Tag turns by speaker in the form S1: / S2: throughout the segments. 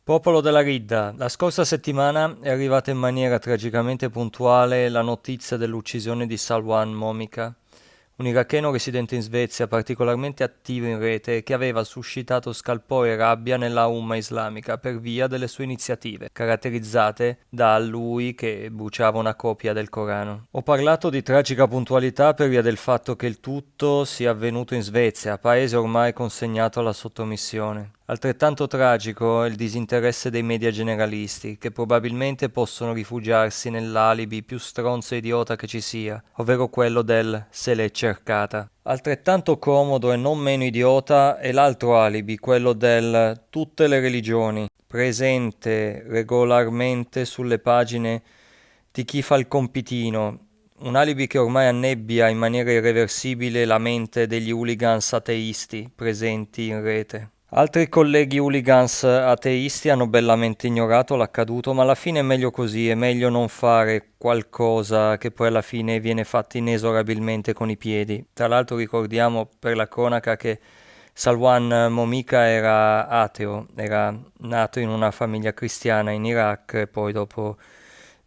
S1: Popolo della Ridda, la scorsa settimana è arrivata in maniera tragicamente puntuale la notizia dell'uccisione di Salwan Momika, un iracheno residente in Svezia particolarmente attivo in rete che aveva suscitato scalpore e rabbia nella umma islamica per via delle sue iniziative, caratterizzate da lui che bruciava una copia del Corano. Ho parlato di tragica puntualità per via del fatto che il tutto sia avvenuto in Svezia, paese ormai consegnato alla sottomissione. Altrettanto tragico è il disinteresse dei media generalisti, che probabilmente possono rifugiarsi nell'alibi più stronzo e idiota che ci sia, ovvero quello del se l'è cercata. Altrettanto comodo e non meno idiota è l'altro alibi, quello del tutte le religioni, presente regolarmente sulle pagine di chi fa il compitino, un alibi che ormai annebbia in maniera irreversibile la mente degli hooligans ateisti presenti in rete. Altri colleghi hooligans ateisti hanno bellamente ignorato l'accaduto, ma alla fine è meglio così, è meglio non fare qualcosa che poi alla fine viene fatto inesorabilmente con i piedi. Tra l'altro ricordiamo per la cronaca che Salwan Momika era ateo, era nato in una famiglia cristiana in Iraq e poi dopo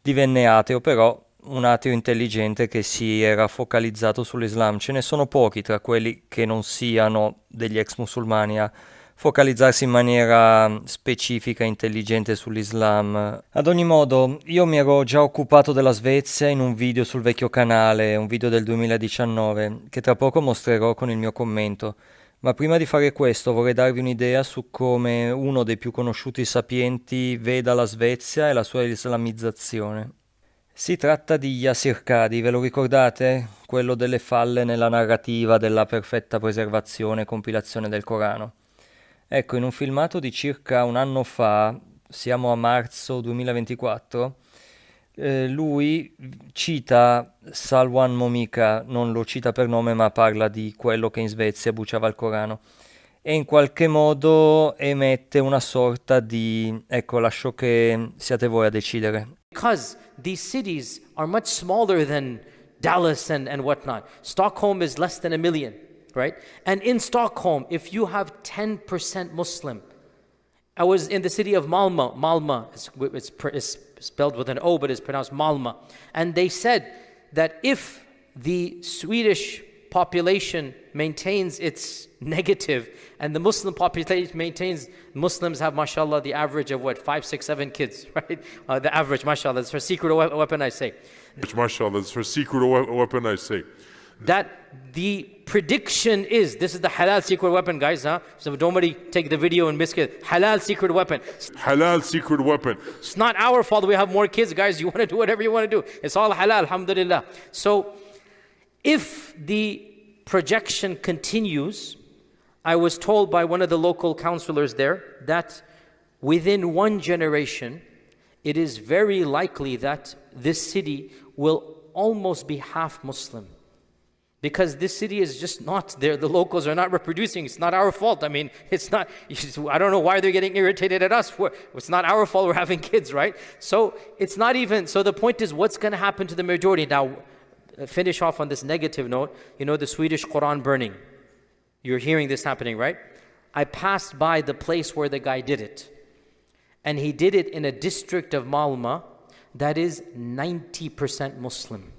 S1: divenne ateo, però un ateo intelligente che si era focalizzato sull'Islam. Ce ne sono pochi tra quelli che non siano degli ex musulmani a focalizzarsi in maniera specifica e intelligente sull'Islam. Ad ogni modo, io mi ero già occupato della Svezia in un video sul vecchio canale, un video del 2019, che tra poco mostrerò con il mio commento. Ma prima di fare questo vorrei darvi un'idea su come uno dei più conosciuti sapienti veda la Svezia e la sua islamizzazione. Si tratta di Yasir Qadhi, ve lo ricordate? Quello delle falle nella narrativa della perfetta preservazione e compilazione del Corano. Ecco, in un filmato di circa un anno fa, siamo a marzo 2024, lui cita Salwan Momika, non lo cita per nome ma parla di quello che in Svezia bruciava il Corano e in qualche modo emette una sorta di... ecco, lascio che siate voi a decidere.
S2: Because these cities are much smaller than Dallas and whatnot. Stockholm is less than 1 million. Right? And in Stockholm, if you have 10% Muslim, I was in the city of Malmö. Malmö is spelled with an O, but it's pronounced Malmö. And they said that if the Swedish population maintains its negative and the Muslim population maintains, Muslims have, mashallah, the average of what, 5, 6, 7 kids, right? The average, mashallah, that's her secret weapon, I say.
S3: Mashallah, that's her secret weapon, I say.
S2: That the prediction is, this is the halal secret weapon, guys, huh? So nobody take the video and miss it. Halal secret weapon.
S3: Halal secret weapon.
S2: It's not our fault we have more kids, guys. You want to do whatever you want to do. It's all halal, alhamdulillah. So if the projection continues, I was told by one of the local counselors there that within one generation, it is very likely that this city will almost be half Muslim. Because this city is just not there. The locals are not reproducing. It's not our fault. I mean, it's not, I don't know why they're getting irritated at us. It's not our fault we're having kids, right? So it's not even, so the point is what's going to happen to the majority? Now, finish off on this negative note. You know the Swedish Quran burning. You're hearing this happening, right? I passed by the place where the guy did it. And he did it in a district of Malmö that is 90% Muslim.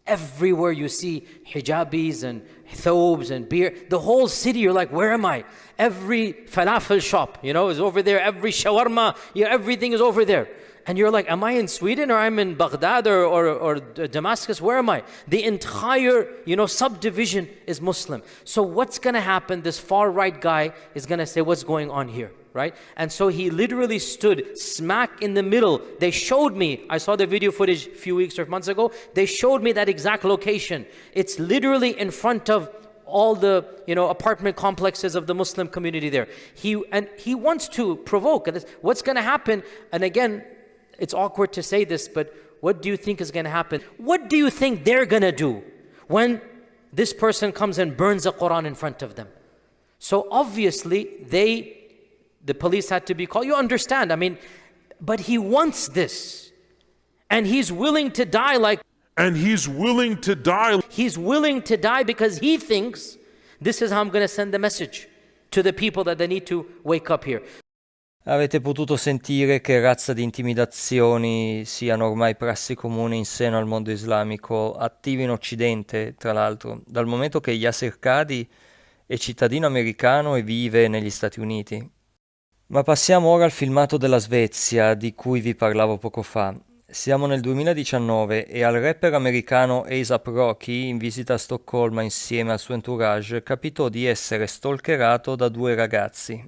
S2: Everywhere you see hijabis and thobes and beer, the whole city, you're like, where am I? Every falafel shop, is over there. Every shawarma, everything is over there. And you're like, am I in Sweden or I'm in Baghdad or Damascus? Where am I? The entire, subdivision is Muslim. So what's going to happen? This far right guy is going to say, what's going on here? Right? And so he literally stood smack in the middle. They showed me, I saw the video footage a few weeks or months ago. They showed me that exact location. It's literally in front of all the, apartment complexes of the Muslim community there. He wants to provoke. What's going to happen? And again, it's awkward to say this, but what do you think is going to happen? What do you think they're going to do when this person comes and burns the Quran in front of them? So obviously, the police had to be called. You understand, but he wants this. And he's willing to die
S3: He's willing to die
S2: because he thinks this is how I'm going to send the message to the people that they need to wake up here.
S1: Avete potuto sentire che razza di intimidazioni siano ormai prassi comune in seno al mondo islamico, attivi in Occidente, tra l'altro, dal momento che Yasir Qadhi è cittadino americano e vive negli Stati Uniti. Ma passiamo ora al filmato della Svezia, di cui vi parlavo poco fa. Siamo nel 2019 e al rapper americano A$AP Rocky, in visita a Stoccolma insieme al suo entourage, capitò di essere stalkerato da due ragazzi.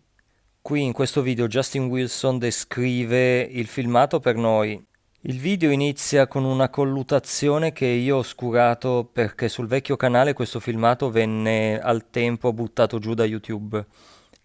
S1: Qui in questo video Justin Wilson descrive il filmato per noi. Il video inizia con una colluttazione che io ho oscurato perché sul vecchio canale questo filmato venne al tempo buttato giù da YouTube.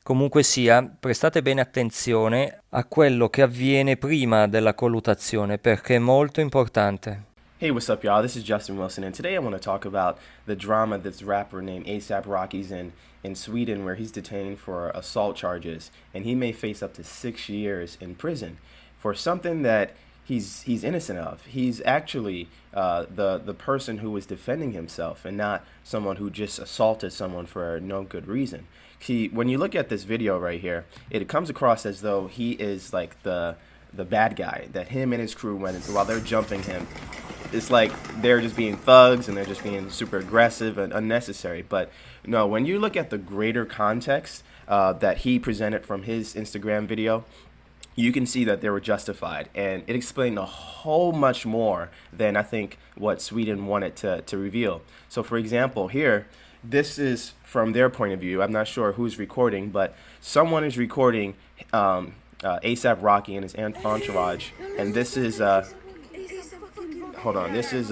S1: Comunque sia, prestate bene attenzione a quello che avviene prima della colluttazione perché è molto importante.
S4: Hey, what's up, y'all? This is Justin Wilson, and today I want to talk about the drama this rapper named A$AP Rocky's in Sweden, where he's detained for assault charges, and he may face up to 6 years in prison for something that he's innocent of. He's actually the person who was defending himself, and not someone who just assaulted someone for no good reason. See, when you look at this video right here, it comes across as though he is like the bad guy, that him and his crew went into while they're jumping him. It's like they're just being thugs and they're just being super aggressive and unnecessary. But no, when you look at the greater context that he presented from his Instagram video, you can see that they were justified, and it explained a whole much more than I think what Sweden wanted to reveal. So for example, here, this is from their point of view. I'm not sure who's recording, but someone is recording A$AP Rocky and his entourage, and this is hold on, this is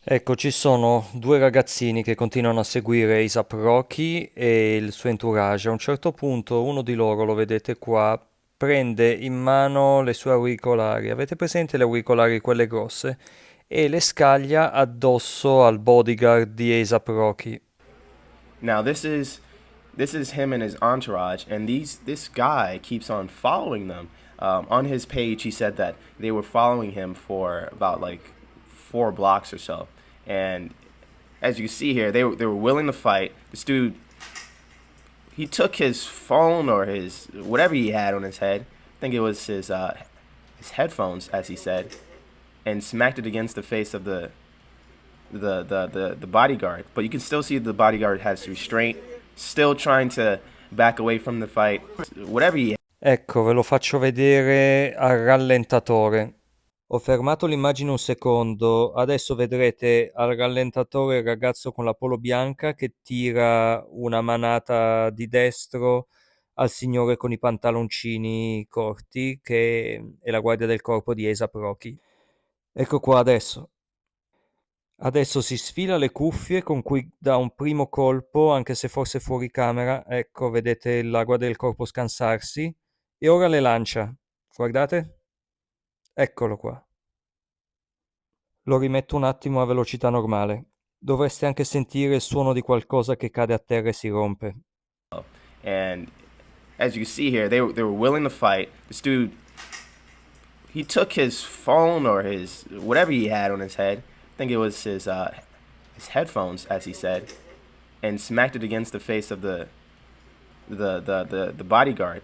S1: Ecco, ci sono due ragazzini che continuano a seguire A$AP Rocky e il suo entourage. A un certo punto uno di loro, lo vedete qua, prende in mano le sue auricolari. Avete presente le auricolari, quelle grosse? E le scaglia addosso al bodyguard di A$AP Rocky.
S4: now this is him and his entourage, and this guy keeps on following them. On his page, he said that they were following him for about like 4 blocks or so, and as you see here, they were willing to fight. This dude, he took his phone or his whatever he had on his head, I think it was his headphones, as he said, and smacked it against the face of the bodyguard. But you can still see the bodyguard has restraint, still trying to back away from the fight. Whatever he
S1: Ecco, ve lo faccio vedere al rallentatore. Ho fermato l'immagine un secondo, adesso vedrete al rallentatore il ragazzo con la polo bianca che tira una manata di destro al signore con i pantaloncini corti, che è la guardia del corpo di A$AP Rocky. Ecco qua adesso. Adesso si sfila le cuffie con cui dà un primo colpo, anche se forse fuori camera. Ecco, vedete la guardia del corpo scansarsi. E ora le lancia. Guardate. Eccolo qua. Lo rimetto un attimo a velocità normale. Dovreste anche sentire il suono di qualcosa che cade a terra e si rompe.
S4: and as you see here, they were willing to fight. This dude, he took his phone or his whatever he had on his head, I think it was his headphones, as he said, and smacked it against the face of the bodyguard.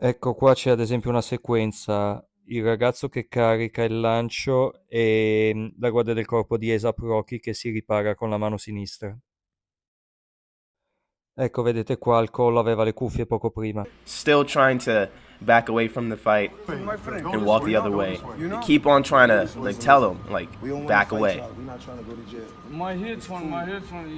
S1: Ecco qua c'è ad esempio una sequenza. Il ragazzo che carica il lancio e la guardia del corpo di A$AP Rocky che si ripara con la mano sinistra. Ecco, vedete qua al collo aveva le cuffie poco prima.
S4: Still trying to back away from the fight and walk the other way. They keep on trying to like tell him like back away.
S5: My headphone,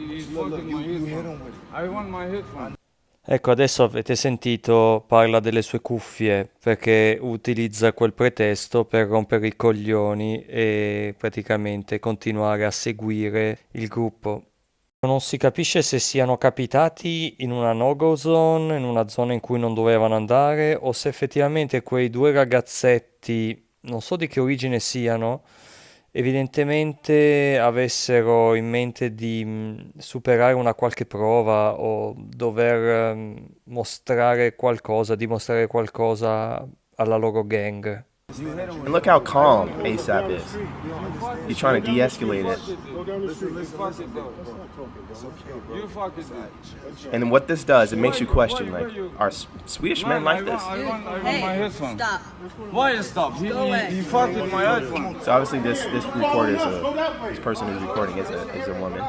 S5: he's fucking my headphone. I want my headphone.
S1: Ecco, adesso avete sentito, parla delle sue cuffie perché utilizza quel pretesto per rompere i coglioni e praticamente continuare a seguire il gruppo. Non si capisce se siano capitati in una no-go zone, in una zona in cui non dovevano andare, o se effettivamente quei due ragazzetti, non so di che origine siano, evidentemente avessero in mente di superare una qualche prova o dover mostrare qualcosa, dimostrare qualcosa alla loro gang.
S4: And look how calm ASAP is. He's trying to de-escalate it. And what this does, it makes you question, like, are Swedish men like this?
S6: Hey, stop.
S5: Why you stop? He fucked with my iPhone.
S4: So obviously this recorder this person who's recording is a woman.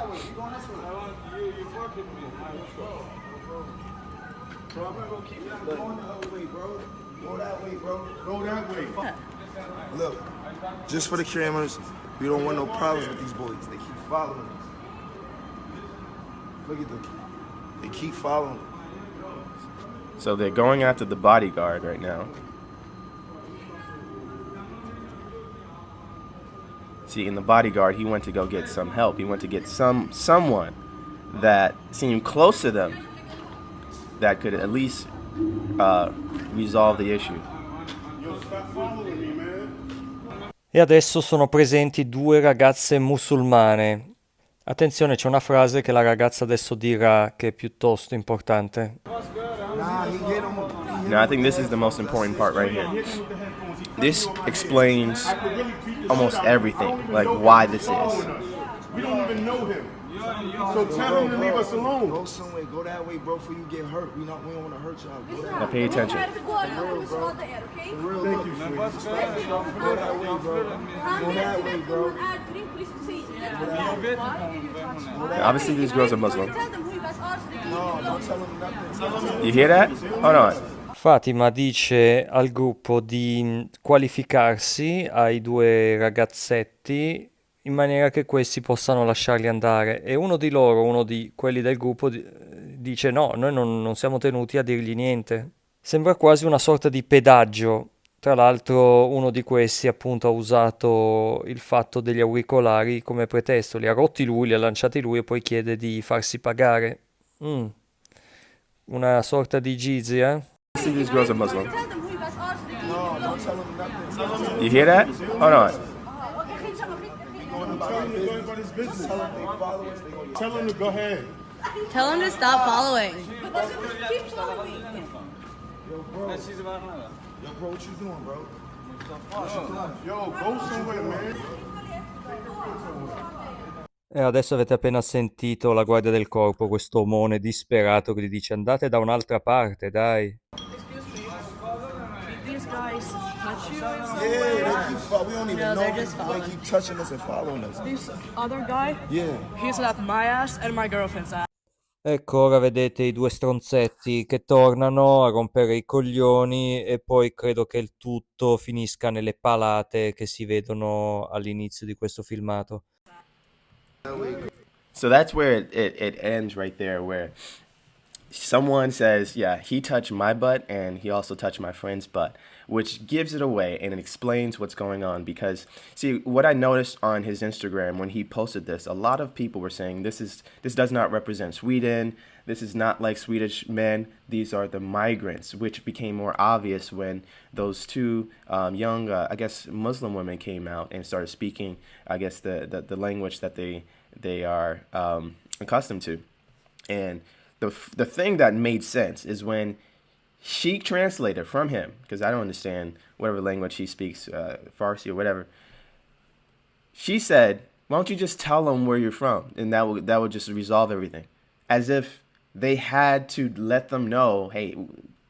S7: Go that way, bro. Go that way. Look, just for the cameras, we don't want no problems with these boys. They keep following us. Look at them. They keep following us.
S4: So they're going after the bodyguard right now. See, in the bodyguard, he went to go get some help. He went to get someone that seemed close to them that could at least resolve the issue.
S1: E adesso sono presenti due ragazze musulmane. Attenzione, c'è una frase che la ragazza adesso dirà che è piuttosto importante.
S4: Now, I think this is the most important part right here. This explains almost everything, like why this is.
S3: We don't even know him. So tell him to leave us alone.
S7: Go somewhere. Go that way, bro, before you get hurt. We don't want to hurt y'all. Go that
S4: Now,
S7: way.
S4: pay attention.
S7: For real, look. Go that way, bro. Go that way, bro.
S4: Now, obviously, these girls are Muslim.
S7: No, don't tell them nothing.
S4: You hear that? Hold on.
S1: Fatima dice al gruppo di qualificarsi ai due ragazzetti in maniera che questi possano lasciarli andare, e uno di loro, uno di quelli del gruppo, dice no, noi non siamo tenuti a dirgli niente. Sembra quasi una sorta di pedaggio. Tra l'altro uno di questi appunto ha usato il fatto degli auricolari come pretesto, li ha rotti lui, li ha lanciati lui e poi chiede di farsi pagare. Una sorta di jizya.
S4: See, these girls are Muslim.
S7: No, don't tell them nothing.
S4: You hear that? Hold on.
S3: Tell him to go ahead.
S6: Tell him to stop following.
S7: Yo, bro, what you doing, bro?
S3: Yo, go somewhere, man.
S1: E adesso avete appena sentito la guardia del corpo, questo omone disperato che gli dice andate da un'altra parte, dai.
S6: These guys touch you?
S7: Yeah, we don't even
S6: No,
S7: know.
S6: they're just
S7: They
S6: following.
S7: keep touching us and following us.
S8: This other guy,
S7: Yeah.
S8: he slapped my ass and my girlfriend's ass.
S1: Ecco, ora vedete i due stronzetti che tornano a rompere i coglioni e poi credo che il tutto finisca nelle palate che si vedono all'inizio di questo filmato.
S4: So that's where it ends right there, where someone says, yeah, he touched my butt and he also touched my friend's butt, which gives it away and it explains what's going on. Because, see, what I noticed on his Instagram when he posted this, a lot of people were saying this does not represent Sweden. This is not like Swedish men. These are the migrants, which became more obvious when those two young, I guess, Muslim women came out and started speaking, I guess, the language that they are accustomed to. And the thing that made sense is when she translated from him, because I don't understand whatever language he speaks, Farsi or whatever. She said, "Why don't you just tell them where you're from, and that would just resolve everything," as if they had to let them know, hey,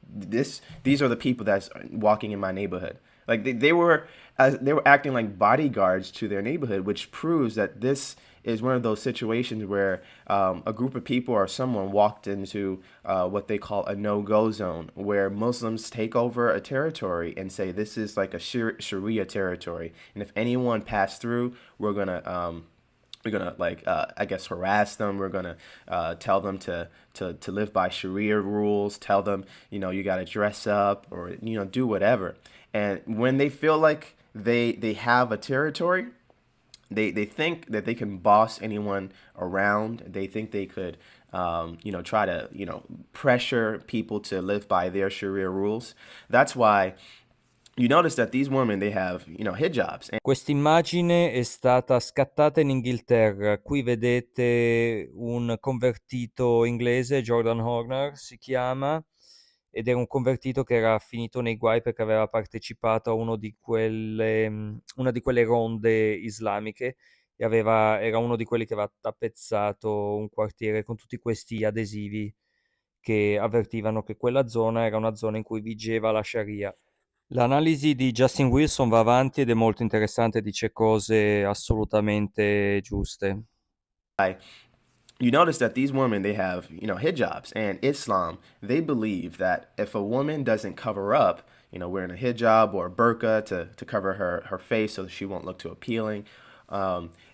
S4: these are the people that's walking in my neighborhood. Like they were acting like bodyguards to their neighborhood, which proves that this is one of those situations where a group of people or someone walked into what they call a no-go zone, where Muslims take over a territory and say this is like a Shaaria territory, and if anyone passed through, we're gonna like I guess harass them. We're gonna tell them to live by Sharia rules. Tell them, you gotta dress up or do whatever. And when they feel like they have a territory, they think that they can boss anyone around. They think they could try to pressure people to live by their Sharia rules. That's why you notice that these women, they have hijabs.
S1: Quest'immagine è stata scattata in Inghilterra. Qui vedete un convertito inglese, Jordan Horner si chiama, ed era un convertito che era finito nei guai perché aveva partecipato a una di quelle ronde islamiche e era uno di quelli che aveva tappezzato un quartiere con tutti questi adesivi che avvertivano che quella zona era una zona in cui vigeva la Shaaria. L'analisi di Justin Wilson va avanti ed è molto interessante, dice cose assolutamente giuste.
S4: You notice that these women, they have, hijabs, and Islam, they believe that if a woman doesn't cover up, wearing a hijab or a burqa to cover her face so that she won't look too appealing,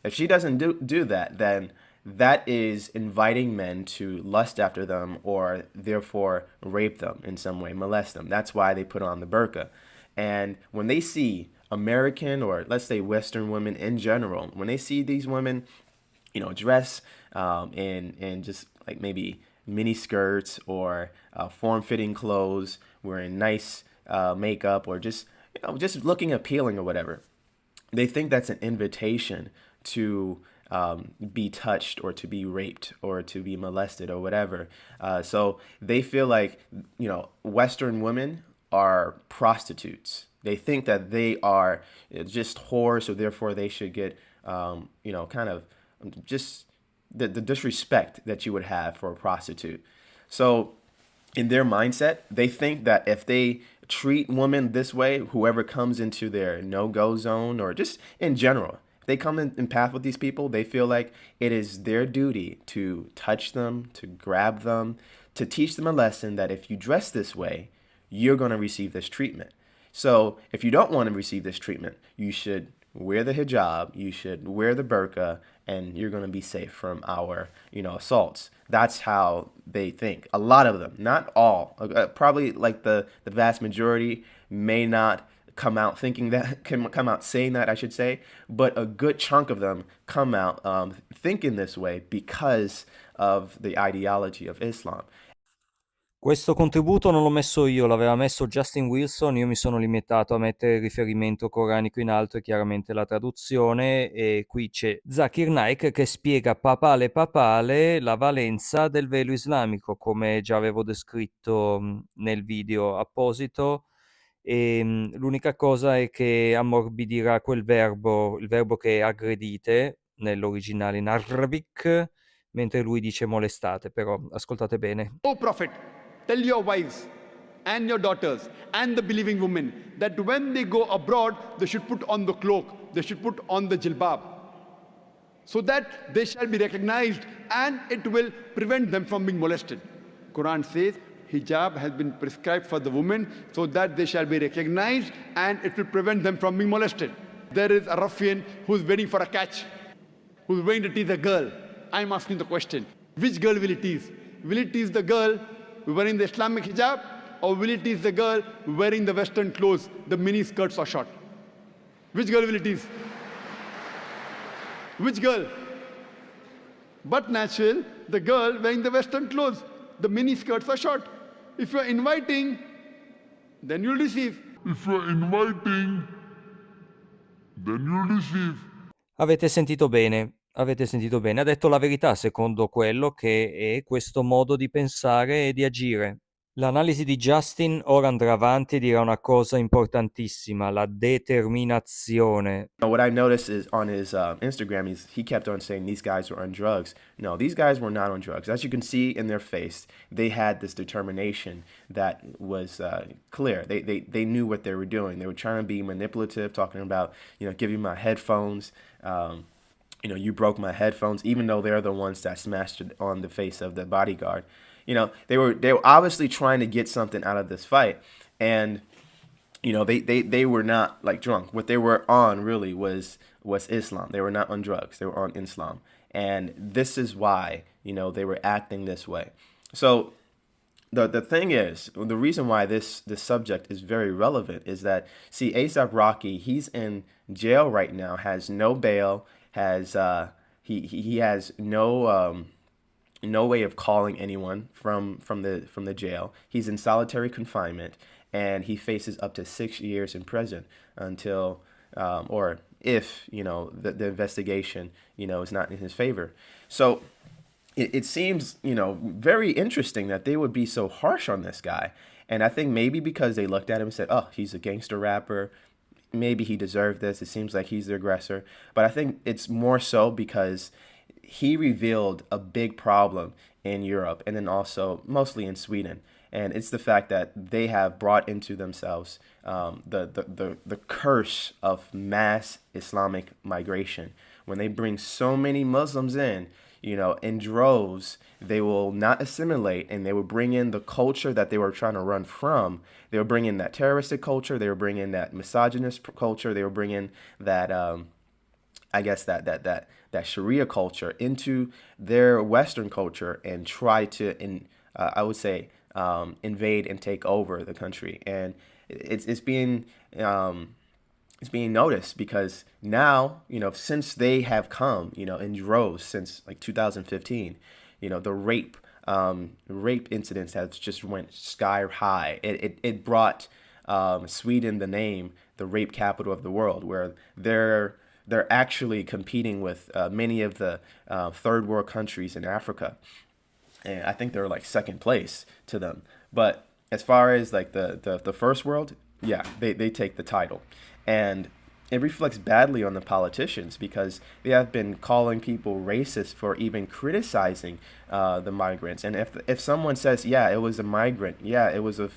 S4: if she doesn't do that, then that is inviting men to lust after them or therefore rape them in some way, molest them. That's why they put on the burqa. And when they see American, or let's say Western women in general, when they see these women, dress in just like maybe mini skirts or form-fitting clothes, wearing nice makeup, or just looking appealing or whatever, they think that's an invitation to be touched or to be raped or to be molested or whatever. So they feel like, Western women are prostitutes. They think that they are just whores, so therefore they should get, kind of just the disrespect that you would have for a prostitute. So in their mindset, they think that if they treat women this way, whoever comes into their no-go zone, or just in general, if they come in path with these people, they feel like it is their duty to touch them, to grab them, to teach them a lesson that if you dress this way, you're going to receive this treatment. So if you don't want to receive this treatment, you should wear the hijab, you should wear the burqa, and you're going to be safe from our, assaults. That's how they think. A lot of them, not all, probably like the vast majority may not come out thinking that, can come out saying that, I should say, but a good chunk of them come out thinking this way because of the ideology of Islam.
S1: Questo contributo non l'ho messo io, l'aveva messo Justin Wilson, io mi sono limitato a mettere il riferimento coranico in alto e chiaramente la traduzione, e qui c'è Zakir Naik che spiega papale la valenza del velo islamico, come già avevo descritto nel video apposito, e l'unica cosa è che ammorbidirà il verbo che aggredite nell'originale in Arabic, mentre lui dice molestate, però ascoltate bene.
S9: O Prophet, tell your wives and your daughters and the believing women that when they go abroad, they should put on the cloak, they should put on the jilbab, so that they shall be recognized and it will prevent them from being molested. Quran says hijab has been prescribed for the women so that they shall be recognized and it will prevent them from being molested. There is a ruffian who's waiting for a catch, who's waiting to tease a girl. I'm asking the question, which girl will it tease? Will it tease the girl wearing the Islamic hijab, or will it tease the girl wearing the Western clothes, the mini skirts or short? Which girl will it tease? Which girl? But natural, the girl wearing the Western clothes, the mini skirts or short. If you're inviting, then you'll receive.
S3: If you're inviting, then you'll receive.
S1: Avete sentito bene, ha detto la verità secondo quello che è questo modo di pensare e di agire. L'analisi di Justin ora andrà avanti e dirà una cosa importantissima, la determinazione.
S4: What I noticed is on his Instagram, he kept on saying these guys were on drugs. No, these guys were not on drugs. As you can see in their face, they had this determination that was clear. They knew what they were doing. They were trying to be manipulative, talking about, give you my headphones. You broke my headphones, even though they're the ones that smashed it on the face of the bodyguard. They were obviously trying to get something out of this fight, and they were not like drunk. What they were on really was Islam. They were not on drugs. They were on Islam, and this is why they were acting this way. So the thing is, the reason why this subject is very relevant is that, see, A$AP Rocky, he's in jail right now, has no bail, has he has no way of calling anyone from the jail. He's in solitary confinement, and he faces up to 6 years in prison until or if the investigation is not in his favor. So it seems, very interesting that they would be so harsh on this guy. And I think maybe because they looked at him and said, oh, he's a gangster rapper, maybe he deserved this. It seems like he's the aggressor. But I think it's more so because he revealed a big problem in Europe and then also mostly in Sweden. And it's the fact that they have brought into themselves the curse of mass Islamic migration. When they bring so many Muslims in droves, they will not assimilate, and they will bring in the culture that they were trying to run from. They will bring in that terroristic culture. They will bring in that misogynist culture. They will bring in that, that Shaaria culture into their Western culture and try to, invade and take over the country. And it's being noticed because now, since they have come, in droves since like 2015, the rape incidents have just went sky high. It brought Sweden the name, the rape capital of the world, where they're actually competing with many of the third world countries in Africa. And I think they're like second place to them. But as far as like the first world, yeah, they take the title. And it reflects badly on the politicians because they have been calling people racist for even criticizing the migrants. And if someone says, yeah, it was a migrant, yeah, it was a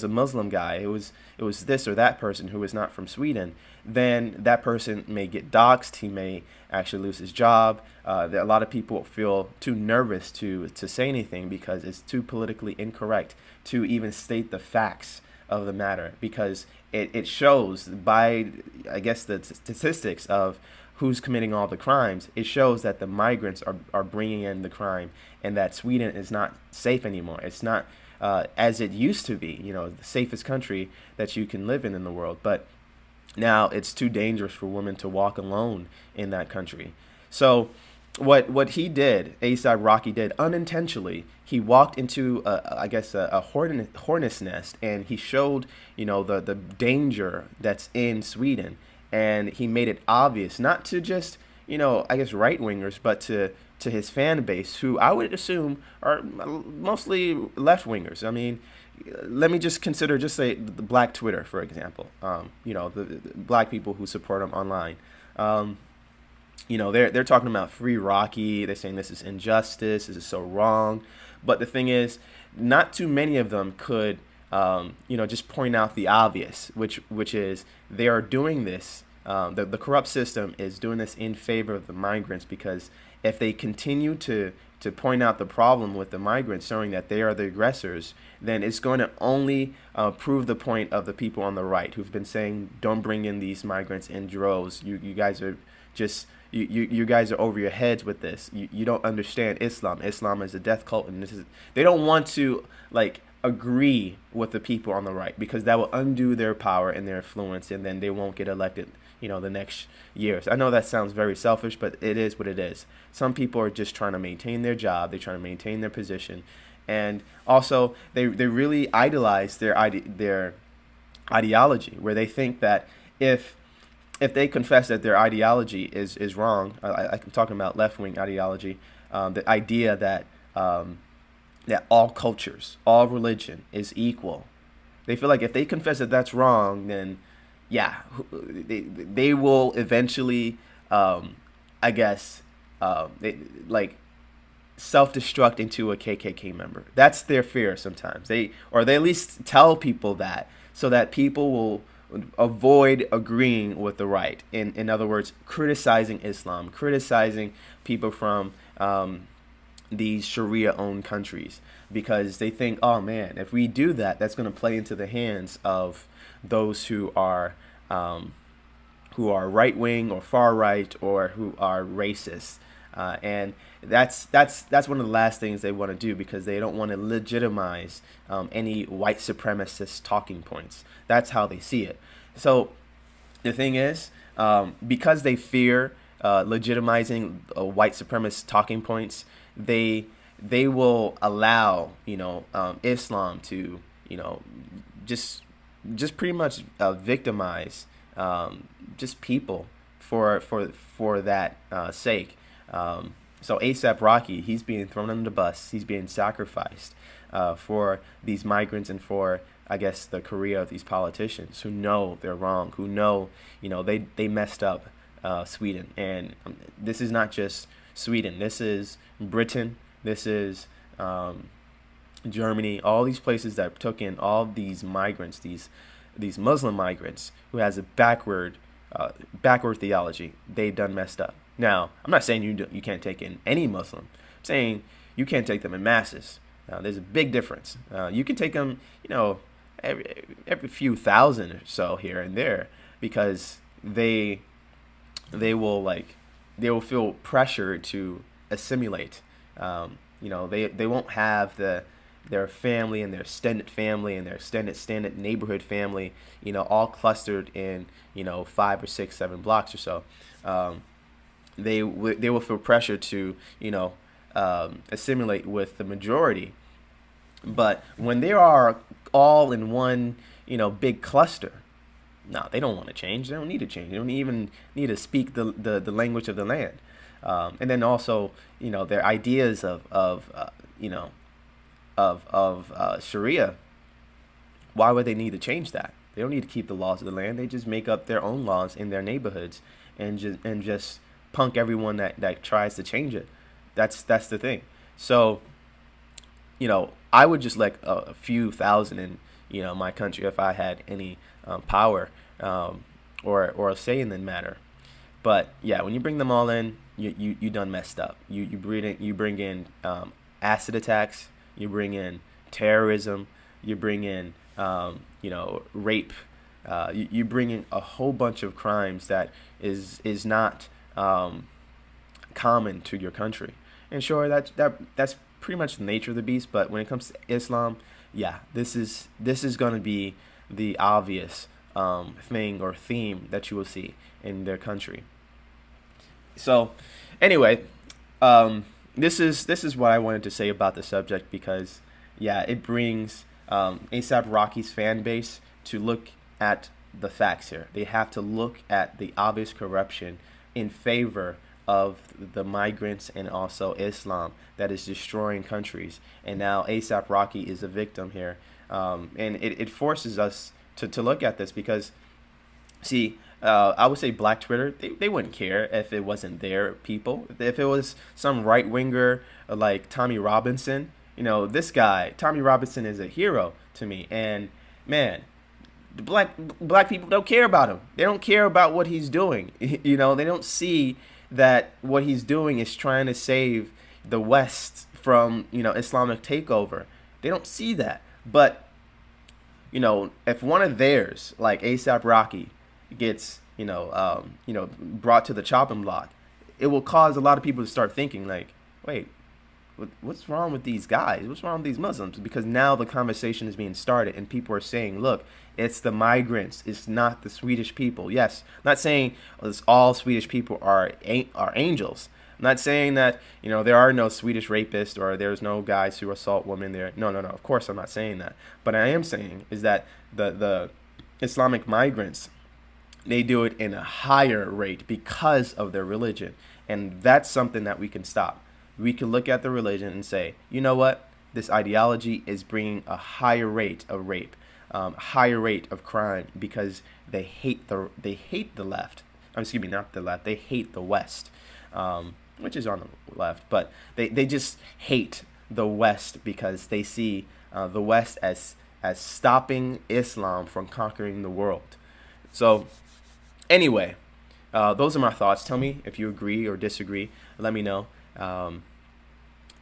S4: Muslim guy, it was this or that person who was not from Sweden, then that person may get doxxed. He may actually lose his job. A lot of people feel too nervous to say anything because it's too politically incorrect to even state the facts of the matter, because it shows by, I guess, the statistics of who's committing all the crimes. It shows that the migrants are bringing in the crime, and that Sweden is not safe anymore. It's not as it used to be, the safest country that you can live in the world. But now it's too dangerous for women to walk alone in that country. So what he did, A$AP Rocky did unintentionally, he walked into a hornet's nest, and he showed the danger that's in Sweden, and he made it obvious, not to just right wingers, but to his fan base, who I would assume are mostly left wingers. I mean, let me just consider, just say the Black Twitter, for example. The black people who support him online. They're talking about free Rocky. They're saying this is injustice. This is so wrong. But the thing is, not too many of them could, just point out the obvious, which is they are doing this. The corrupt system is doing this in favor of the migrants, because if they continue to point out the problem with the migrants, showing that they are the aggressors, then it's going to only prove the point of the people on the right who've been saying, don't bring in these migrants in droves. You guys are just... You guys are over your heads with this. You don't understand Islam. Islam is a death cult, and they don't want to agree with the people on the right, because that will undo their power and their influence, and then they won't get elected the next years. I know that sounds very selfish, but it is what it is. Some people are just trying to maintain their job. They're trying to maintain their position, and also they really idolize their ideology, where they think that if they confess that their ideology is wrong, I'm talking about left-wing ideology, the idea that that all cultures, all religion is equal. They feel like if they confess that that's wrong, then yeah, they will eventually, self-destruct into a KKK member. That's their fear sometimes. They at least tell people that, so that people will avoid agreeing with the right. In other words, criticizing Islam, criticizing people from these Sharia-owned countries, because they think, oh man, if we do that, that's going to play into the hands of those who are right-wing or far-right, or who are racist. And that's one of the last things they want to do, because they don't want to legitimize any white supremacist talking points. That's how they see it. So the thing is, because they fear legitimizing white supremacist talking points, they will allow Islam to just pretty much victimize just people for that sake. So ASAP Rocky, he's being thrown under the bus. He's being sacrificed for these migrants and for, I guess, the career of these politicians who know they're wrong, who know, they messed up Sweden. And this is not just Sweden. This is Britain. This is Germany. All these places that took in all these migrants, these Muslim migrants who has a backward theology. They done messed up. Now, I'm not saying you can't take in any Muslim. I'm saying you can't take them in masses. There's a big difference. You can take them, every few thousand or so here and there, because they will feel pressure to assimilate. They won't have their family and their extended family and their extended neighborhood family, all clustered in 5 or 6, 7 blocks or so. They will feel pressure to assimilate with the majority. But when they are all in one big cluster, no, they don't want to change. They don't need to change. They don't even need to speak the language of the land. And then also their ideas of Sharia. Why would they need to change that? They don't need to keep the laws of the land. They just make up their own laws in their neighborhoods and just punk everyone that tries to change it. That's the thing. So, I would just like a few thousand in my country if I had any power or a say in the matter. But yeah, when you bring them all in, you done messed up. You bring in acid attacks. You bring in terrorism. You bring in rape. You bring in a whole bunch of crimes that is not common to your country. And sure, that's pretty much the nature of the beast. But when it comes to Islam, yeah, this is going to be the obvious thing or theme that you will see in their country. So, anyway, this is what I wanted to say about the subject, because yeah, it brings ASAP Rocky's fan base to look at the facts here. They have to look at the obvious corruption in favor of the migrants and also Islam that is destroying countries. And now ASAP Rocky is a victim here. And it forces us to look at this, because, see, I would say Black Twitter, they wouldn't care if it wasn't their people. If it was some right-winger like Tommy Robinson, this guy, Tommy Robinson, is a hero to me. And, man, the black people don't care about him. They don't care about what he's doing. They don't see that what he's doing is trying to save the West from, Islamic takeover. They don't see that. But, if one of theirs, like ASAP Rocky, gets, brought to the chopping block, it will cause a lot of people to start thinking like, wait, what's wrong with these guys? What's wrong with these Muslims? Because now the conversation is being started and people are saying, look, it's the migrants. It's not the Swedish people. Yes, I'm not saying all Swedish people are angels. I'm not saying that, there are no Swedish rapists or there's no guys who assault women there. No. Of course, I'm not saying that. But I am saying is that the Islamic migrants, they do it in a higher rate because of their religion. And that's something that we can stop. We can look at the religion and say, you know what? This ideology is bringing a higher rate of rape, higher rate of crime, because they hate the left. Excuse me, not the left. They hate the West, which is on the left. But they just hate the West because they see the West as stopping Islam from conquering the world. So anyway, those are my thoughts. Tell me if you agree or disagree. Let me know.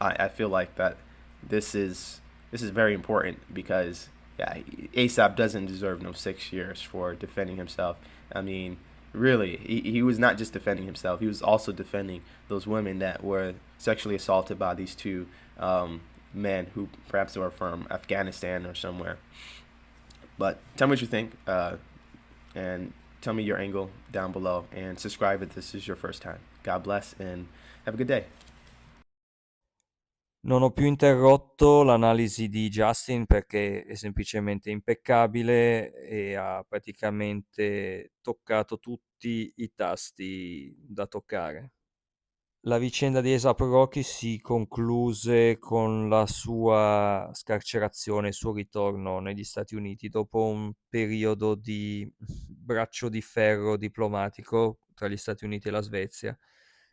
S4: I feel like that this is very important, because yeah, ASAP doesn't deserve no 6 years for defending himself. I mean, really, he was not just defending himself. He was also defending those women that were sexually assaulted by these two men who perhaps were from Afghanistan or somewhere. But tell me what you think, and tell me your angle down below, and subscribe if this is your first time. God bless and have a good day.
S1: Non ho più interrotto l'analisi di Justin perché è semplicemente impeccabile e ha praticamente toccato tutti i tasti da toccare. La vicenda di A$AP Rocky si concluse con la sua scarcerazione, il suo ritorno negli Stati Uniti dopo un periodo di braccio di ferro diplomatico tra gli Stati Uniti e la Svezia,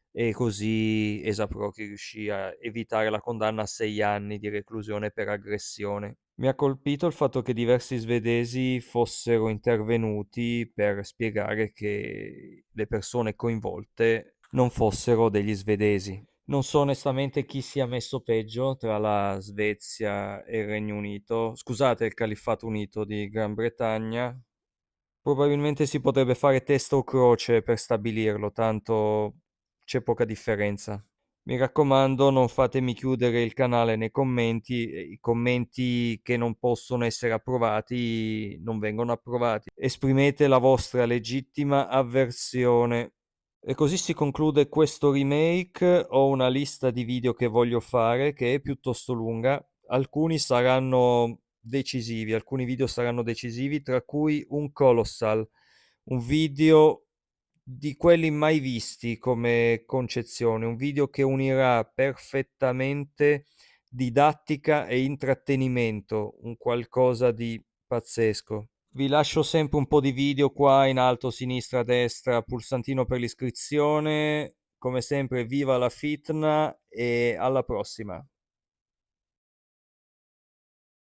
S1: e così A$AP Rocky riuscì a evitare la condanna a 6 anni di reclusione per aggressione. Mi ha colpito il fatto che diversi svedesi fossero intervenuti per spiegare che le persone coinvolte non fossero degli svedesi. Non so onestamente chi sia messo peggio tra la Svezia e il Regno Unito, scusate, il Califfato Unito di Gran Bretagna. Probabilmente si potrebbe fare testa o croce per stabilirlo, tanto c'è poca differenza. Mi raccomando, non fatemi chiudere il canale nei commenti, i commenti che non possono essere approvati non vengono approvati. Esprimete la vostra legittima avversione. E così si conclude questo remake. Ho una lista di video che voglio fare che è piuttosto lunga. Alcuni video saranno decisivi, tra cui un colossal, un video di quelli mai visti come concezione, un video che unirà perfettamente didattica e intrattenimento, un qualcosa di pazzesco. Vi lascio sempre un po' di video qua in alto, sinistra, destra, pulsantino per l'iscrizione. Come sempre, viva la fitna e alla prossima!